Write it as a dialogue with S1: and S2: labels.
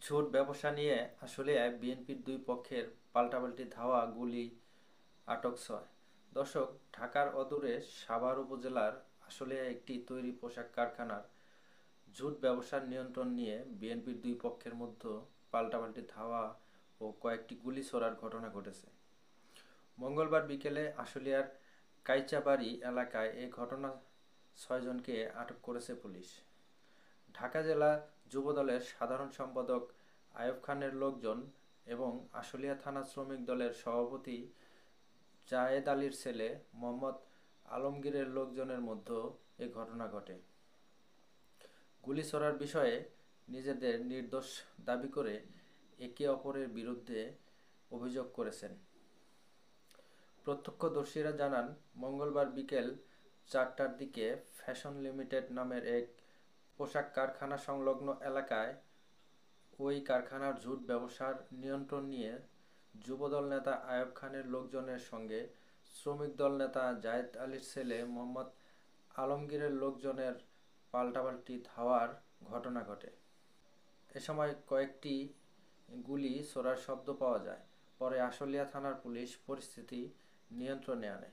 S1: জোট ব্যবসা নিয়ে আসলে বিএনপির দুই পক্ষের পাল্টাপাল্টি ধাওয়া, গুলি, আটক ৬। দর্শক, ঢাকার অদূরে সাভার উপজেলার আশুলিয়ায় একটি তৈরি পোশাক কারখানার জুট ব্যবসার নিয়ন্ত্রণ নিয়ে বিএনপির দুই পক্ষের মধ্যে পাল্টাপাল্টি ধাওয়া ও কয়েকটি গুলি ছোড়ার ঘটনা ঘটেছে। মঙ্গলবার বিকেলে আশুলিয়ার কাইচাবাড়ি এলাকায় এ ঘটনা ৬ জনকে আটক করেছে পুলিশ। ঢাকা জেলা যুবদলের সাধারণ সম্পাদক আইয়ুব খানের লোকজন এবং আশুলিয়া থানা শ্রমিক দলের সভাপতি জায়েদ আলীর ছেলে মোহাম্মদ আলমগীরের লোকজনের মধ্যে এ ঘটনা ঘটে। গুলি ছোড়ার বিষয়ে নিজেদের নির্দোষ দাবি করে একে অপরের বিরুদ্ধে অভিযোগ করেছেন। প্রত্যক্ষদর্শীরা জানান, মঙ্গলবার বিকেল ৪টার দিকে ফ্যাশন লিমিটেড নামের এক পোশাক কারখানা সংলগ্ন এলাকায় ওই কারখানার জুট ব্যবসার নিয়ন্ত্রণ নিয়ে যুবদল নেতা আইয়ুব খানের লোকজনের সঙ্গে শ্রমিক দল নেতা জায়েদ আলীর ছেলে মোহাম্মদ আলমগীরের লোকজনের পাল্টাপাল্টি ধাওয়ার ঘটনা ঘটে। এ সময় কয়েকটি গুলি ছোড়ার শব্দ পাওয়া যায়। পরে আশুলিয়া থানার পুলিশ পরিস্থিতি নিয়ন্ত্রণে আনে।